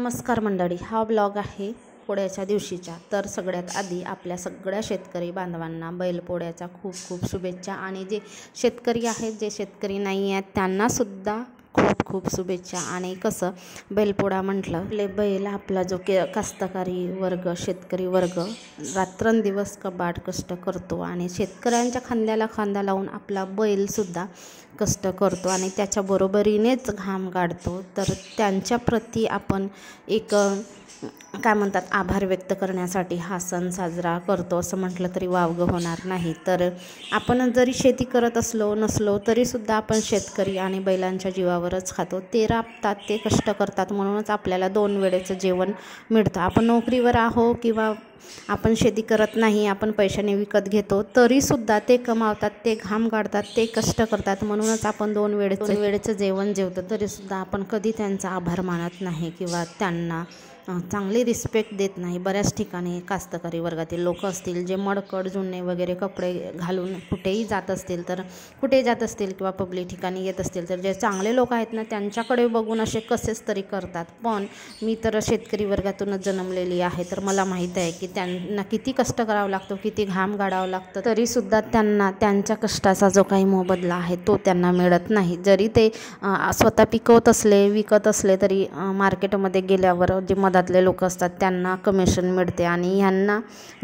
नमस्कार मंडळी, हा ब्लॉग आहे पोळ्याच्या दिवशीचा। तर सगळ्यात आधी आपल्या सगळ्या शेतकरी बांधवांना बैलपोळ्याच्या खूप खूप शुभेच्छा। आणि जे शेतकरी आहेत, जे शेतकरी नाही आहेत, त्यांना सुद्धा खूप खूप शुभेच्छा। आणि कसं बैलपोळा म्हटलं, आपले बैल आपला जो कास्तकारी वर्ग, शेतकरी वर्ग रात्रंदिवस कबाड कष्ट करतो आणि शेतकऱ्यांच्या खांद्याला खांदा लावून आपला बैलसुद्धा कष्ट करतो आणि त्याच्या बरोबरीनेच घाम गाळतो। तर त्यांच्याप्रती आपण एक काय म्हणतात, आभार व्यक्त करण्यासाठी हा सण साजरा करतो असं म्हटलं तरी वावगं होणार नाही। तर आपण जरी शेती करत असलो नसलो तरीसुद्धा आपण शेतकरी आणि बैलांच्या जीवावरच खातो। ते राबतात, ते कष्ट करतात, म्हणूनच आपल्याला 2 वेळेचं जेवण मिळतं। आपण नोकरीवर आहो किंवा आपण शेती करत नाही, आपण पैशाने विकत घेतो, तरीसुद्धा ते कमावतात, ते घाम काढतात, ते कष्ट करतात, म्हणूनच आपण 2 वेळेचं जेवण जेवतो। तरीसुद्धा आपण कधी त्यांचा आभार मानत नाही किंवा त्यांना चांगली रिस्पेक्ट देत नाही। बऱ्याच ठिकाणी कास्तकारी वर्गातील लोक असतील जे मडकड जुने वगैरे कपडे घालून कुठेही जात असतील, किंवा पब्लिक ठिकाणी येत असतील, तर जे चांगले लोक आहेत ना, त्यांच्याकडे बघून असे कसेच तरी करतात। पण मी तर शेतकरी वर्गातूनच जन्मलेली आहे, तर मला माहीत आहे की त्यांना किती कष्ट करावं लागतो, किती घाम गाळावं लागतं, तरीसुद्धा त्यांना त्यांच्या कष्टाचा जो काही मोबदला आहे तो त्यांना मिळत नाही। जरी ते स्वतः पिकवत असले, विकत असले, तरी मार्केटमध्ये गेल्यावर जे मधातले लोक असतात त्यांना कमिशन मिळते आणि ह्यांना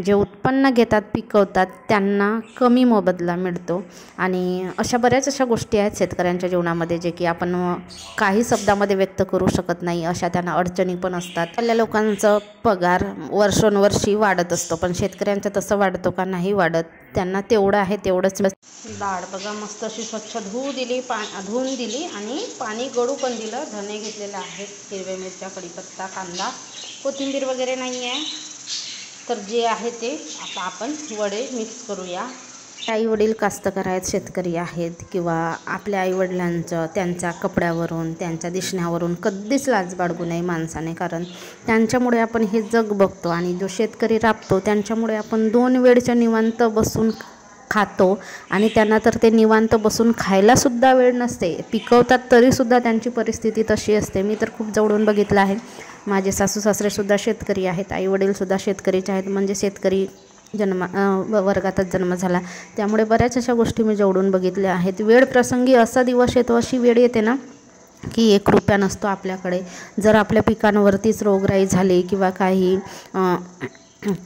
जे उत्पन्न घेतात, पिकवतात, त्यांना कमी मोबदला मिळतो। आणि अशा गोष्टी आहेत शेतकऱ्यांच्या जीवनामध्ये जे की आपण काही शब्दामध्ये व्यक्त करू शकत नाही। अशा त्यांना अडचणी पण असतात। आपल्या लोकांचं पगार वर्षोनवर्षी वाढत असतो, पण शेतकऱ्यांचं तसं वाढतो का? नाही वाढत। त्यांना तेवढं आहे तेवढंच। डाळ बघा मस्त अशी स्वच्छ धुवून दिली आणि पाणी गळू पण दिलं। धने घेतलेले आहेत, हिरव्या मिरच्या, कढीपत्ता, कांदा, कोथिंबीर वगैरे नाही आहे, तर जे आहे ते आता आपण वडे मिक्स करूया। आई-वडील कास्तकार आहेत, शेतकरी आहेत, किंवा आपल्या आईवडिलांचं त्यांच्या कपड्यावरून, त्यांच्या दिसण्यावरून कधीच लाज बाळगू नये माणसाने, कारण त्यांच्यामुळे आपण हे जग बघतो। आणि जो शेतकरी राबतो त्यांच्यामुळे आपण 2 वेळच्या निवांत बसून खातो आणि त्यांना तर ते निवांत बसून खायलासुद्धा वेळ नसते। पिकवतात तरीसुद्धा त्यांची परिस्थिती तशी असते। मी तर खूप जवळून बघितलं आहे। माझे सासू सासरेसुद्धा शेतकरी आहेत, आईवडीलसुद्धा शेतकरीचे आहेत, म्हणजे शेतकरी वर्गातच जन्म झाला, त्यामुळे बऱ्याच अशा गोष्टी मी जवळून बघितल्या आहेत। वेळ प्रसंगी असा दिवस येतो, अशी वेळ येते ना की 1 रुपया नसतो आपल्याकडे। जर आपल्या पिकांवरतीच रोगराई झाली किंवा काही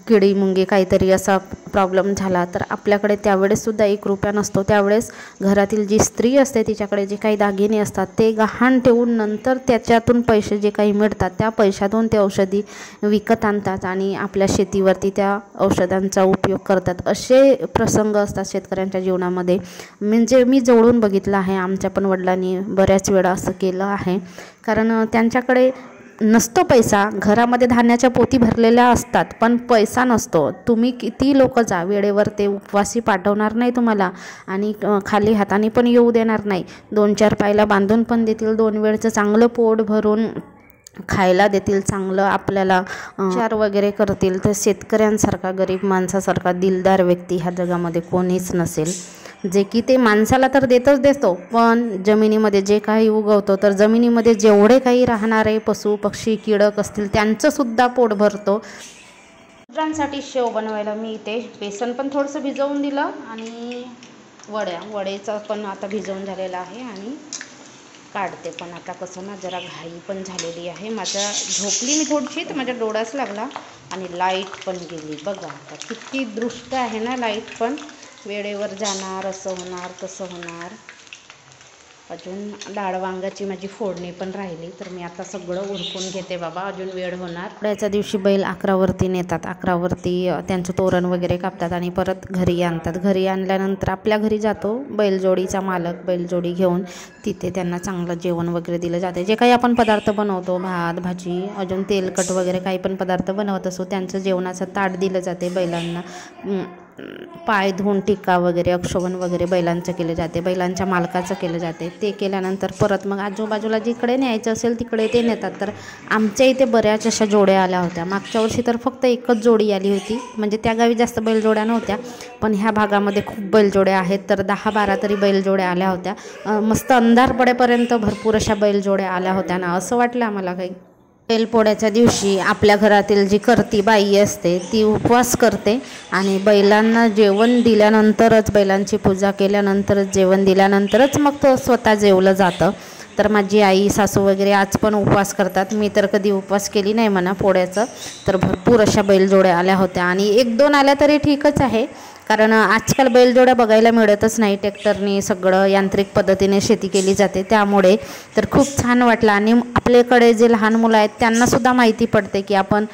किडी मुंगी काहीतरी असा प्रॉब्लेम झाला, तर आपल्याकडे त्यावेळेससुद्धा 1 रुपया नसतो। त्यावेळेस घरातील जी स्त्री असते तिच्याकडे जे काही दागिने असतात ते गहाण ठेवून नंतर त्याच्यातून पैसे जे काही मिळतात त्या पैशातून ते औषधी विकत आणतात आणि आपल्या शेतीवरती त्या औषधांचा उपयोग करतात। असे प्रसंग असतात शेतकऱ्यांच्या जीवनामध्ये, म्हणजे मी जवळून बघितलं आहे। आमच्या पण वडिलांनी बऱ्याच वेळा असं केलं आहे, कारण त्यांच्याकडे नसतो पैसा। घरामध्ये धान्याच्या पोती भरलेल्या असतात, पण पैसा नसतो। तुम्ही किती लोक जा, वेळेवर ते उपवासी पाठवणार नाही तुम्हाला आणि खाली हाताने पण येऊ देणार नाही। 2-4 पायला बांधून पण देतील, 2 वेळचं चांगलं पोट भरून खायला देतील, चांगलं आपल्याला उपचार वगैरे करतील। तर शेतकऱ्यांसारखा, गरीब माणसासारखा दिलदार व्यक्ती ह्या जगामध्ये कोणीच नसेल, जे की ते माणसाला तर देतो, पण जमिनीमध्ये जे काही उगवतो, तर जमिनीमध्ये जेवढे काही राहणारे पशु पक्षी कीडक असतील त्यांचंसुद्धा पोट भरतो। मित्रांसाठी शेव बनवायला मी इथे बेसन पण थोडंसं भिजवून दिलं आणि वडेचं पण आता भिजवून झालेलं आहे आणि काढते पण आता। कसं ना, जरा घाई पण झालेली आहे, झोपली मी थोडीशी, तर माझ्या डोळाच लागला आणि लाईट पण गेली। बघा आता किती दृष्ट आहे ना, लाईट पण वेळेवर जाणार, असं होणार तसं होणार। अजून डाळ वांगाची माझी फोडणी पण राहिली, तर मी आता सगळं उरकून घेते बाबा, अजून वेळ होणार। पोळ्याच्या दिवशी बैल 11वरती नेतात, 11वरती त्यांचं तोरण वगैरे कापतात आणि परत घरी आणतात। घरी आणल्यानंतर आपल्या घरी जातो बैलजोडीचा मालक, बैलजोडी घेऊन तिथे त्यांना चांगलं जेवण वगैरे दिलं जाते। जे काही आपण पदार्थ बनवतो, भात भाजी, अजून तेलकट वगैरे काही पण पदार्थ बनवत असो, त्यांचं जेवणाचं ताट दिलं जाते बैलांना। पाय धुवून टिक्का वगैरे, अक्षोभन वगैरे बैलांचं केलं जाते, बैलांच्या मालकाचं केलं जाते। ते केल्यानंतर परत मग आजूबाजूला जिकडे न्यायचं असेल तिकडे ते नेतात। तर आमच्या इथे बऱ्याच अशा जोड्या आल्या होत्या। मागच्या वर्षी तर फक्त 1च जोडी आली होती, म्हणजे त्या गावी जास्त बैलजोड्या नव्हत्या, पण ह्या भागामध्ये खूप बैलजोड्या आहेत, तर 10-12 तरी बैलजोड्या आल्या होत्या। मस्त अंधार पडेपर्यंत भरपूर अशा बैलजोड्या आल्या होत्या ना, असं वाटलं आम्हाला काही बैलपोळ्याच्या दिवशी आपल्या घरातील जी करती बाई असते ती उपवास करते आणि बैलांना जेवण दिल्यानंतरच, बैलांची पूजा केल्यानंतरच, जेवण दिल्यानंतरच मग तो स्वतः जेवलं जातं. तर माझी आई, सासू वगैरे आज पण उपवास करतात. मी तर कधी उपवास केली नाही म्हणा पोळ्याचं. तर भरपूर अशा बैलजोड्या आल्या होत्या आणि 1-2 आल्या तरी ठीकच आहे, कारण आजकाल बैलजोड्या बघायला मिळतच नाही. ट्रॅक्टरनी सगळं यांत्रिक पद्धतीने शेती केली जाते, त्यामुळे तर खूप छान वाटलं. आणि आपल्याकडे जे लहान मुलं आहेत त्यांनासुद्धा माहिती पडते की आपण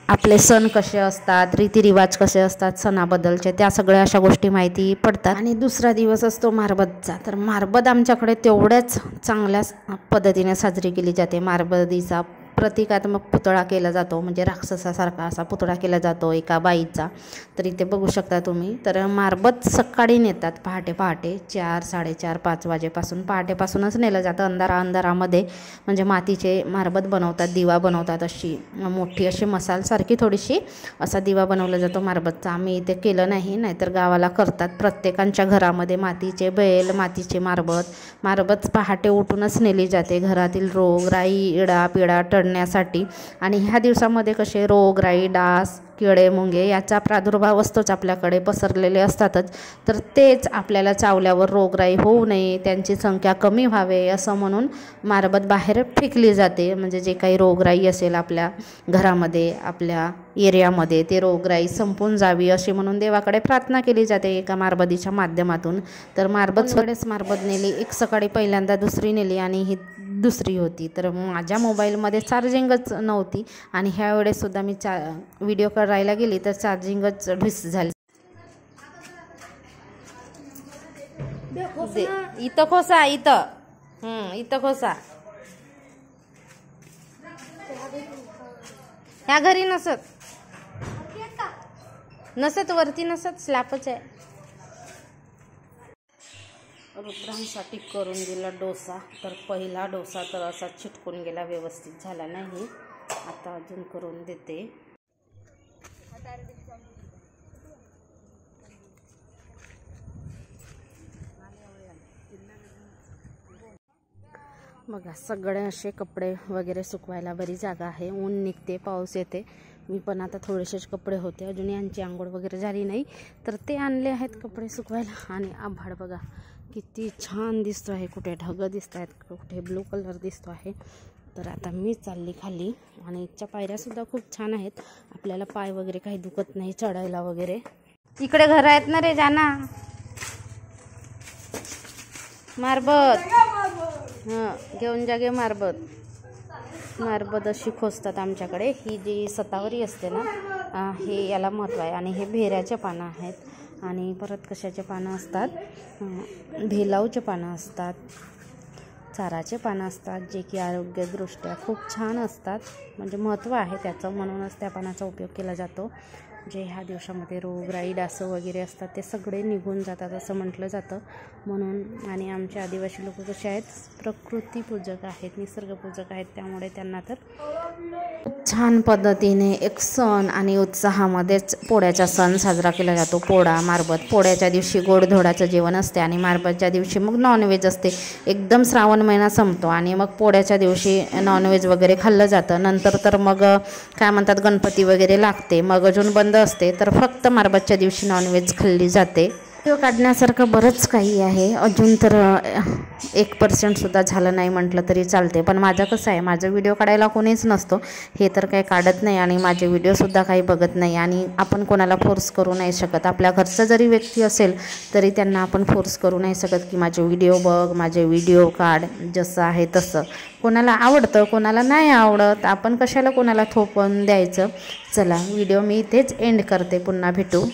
आपले सण कसे असतात, रीतिरिवाज कसे असतात सणाबद्दलचे, त्या सगळ्या अशा गोष्टी माहिती पडतात. आणि दुसरा दिवस असतो मारबतचा. तर मारबत आमच्याकडे तेवढ्याच चांगल्या पद्धतीने साजरी केली जाते. मारबतीचा प्रतिकात्मक पुतळा केला जातो, म्हणजे राक्षसासारखा असा पुतळा केला जातो एका बाईचा. तर इथे बघू शकता तुम्ही. तर मारबत सकाळी नेतात, पहाटे 4, 4:30, 5 वाजेपासून, पहाटेपासूनच नेलं जातं. अंधारामध्ये म्हणजे मातीचे मारबत बनवतात, दिवा बनवतात, अशी मोठी अशी मसालसारखी थोडीशी असा दिवा बनवला जातो मारबतचा. आम्ही इथे केलं नाही, नाहीतर गावाला करतात. प्रत्येकांच्या घरामध्ये मातीचे बैल, मातीचे मारबत पहाटे उठूनच नेली जाते, घरातील रोगराई, इडा-पिडा टळण्यासाठी. आणि ह्या दिवसामध्ये कसे रोगराई, डास, किडे, मुंगे याचा प्रादुर्भाव असतोच, आपल्याकडे पसरलेले असतातच. तर तेच आपल्याला चावल्यावर रोगराई होऊ नये, त्यांची संख्या कमी व्हावे असं म्हणून मारबत बाहेर फेकली जाते. म्हणजे जे काही रोगराई असेल आपल्या घरामध्ये, आपल्या एरियामध्ये, ते रोगराई संपून जावी अशी म्हणून देवाकडे प्रार्थना केली जाते एका मारबतीच्या माध्यमातून. तर मारबतकडेच मारबत नेली, एक सकाळी पहिल्यांदा, दुसरी नेली आणि ही दुसरी होती. तर माझ्या मोबाईलमध्ये चार्जिंगच नव्हती आणि ह्या वेळेससुद्धा मी व्हिडिओ करायला गेली तर चार्जिंगच ढिस झाली. इथं खोसा, इथं खोसा. ह्या घरी नसत वरती नसत, स्लॅपच आहे. रुद्रांसाठी करून दिला डोसा. तर पहिला डोसा तर असा चिटकून गेला, व्यवस्थित झाला नाही. आता अजून करून देते. बघा, सगळे असे कपडे वगैरे सुकवायला बरी जागा आहे. ऊन निघते, पाऊस येते. मी पण आता थोडेसेच कपडे होते, अजून यांची आंघोळ वगैरे झाली नाही, तर ते आणले आहेत कपडे सुकवायला. आणि आभाळ बघा किती छान दिसतो आहे, कुठे ढग दिसत आहेत, कुठे ब्लू कलर दिसतो आहे. तर आता मी चालली खाली. आणि इथच्या पायऱ्यासुद्धा खूप छान आहेत, आपल्याला पाय वगैरे काही दुखत नाही चढायला वगैरे. इकडे घर आहेत ना रे, जाना मारबत. घेऊन जागे मारबत अशी खोसतात आमच्याकडे. ही जी सतावरी असते ना, हे याला महत्त्व आहे. आणि हे भेऱ्याचे पानं आहेत. आणि परत कशाचे पानं असतात, भेलाऊचे पानं असतात, चाराचे पानं असतात, जे की आरोग्यदृष्ट्या खूप छान असतात, म्हणजे महत्त्व आहे त्याचं, म्हणूनच त्या पानाचा उपयोग केला जातो. जे ह्या दिवसामध्ये रोगराई, डासं वगैरे असतात ते सगळे निघून जातात असं म्हटलं जातं म्हणून. आणि आमचे आदिवासी लोक कसे आहेत, प्रकृतीपूजक आहेत, निसर्गपूजक आहेत, त्यामुळे त्यांना तर खूप छान पद्धतीने एक सण आणि उत्साहामध्येच पोळ्याचा सण साजरा केला जातो. पोळा, मारबत. पोळ्याच्या दिवशी गोडधोडाचं जेवण असते आणि मारबतच्या दिवशी मग नॉनव्हेज असते. एकदम श्रावण महिना संपतो आणि मग पोळ्याच्या दिवशी नॉनव्हेज वगैरे खाल्लं जातं. नंतर तर मग काय म्हणतात, गणपती वगैरे लागते, मग अजून बंद असते. तर फक्त मारबतच्या दिवशी नॉनव्हेज खाल्ली जाते. व्हिडिओ काढण्यासारखं बरंच काही आहे, अजून तर 1% झालं नाही म्हटलं तरी चालते. पण माझं कसं आहे, माझं व्हिडिओ काढायला कोणीच नसतो, हे तर काही काढत नाही आणि माझे व्हिडिओसुद्धा काही बघत नाही. आणि आपण कोणाला फोर्स करू नाही शकत. आपल्या घरचं जरी व्यक्ती असेल तरी त्यांना आपण फोर्स करू नाही शकत की माझे व्हिडिओ बघ, माझे व्हिडिओ काढ. जसं आहे तसं, कोणाला आवडतं, कोणाला नाही आवडत, आपण कशाला कोणाला थोपवून द्यायचं. चला, व्हिडिओ मी इथेच एंड करते, पुन्हा भेटू.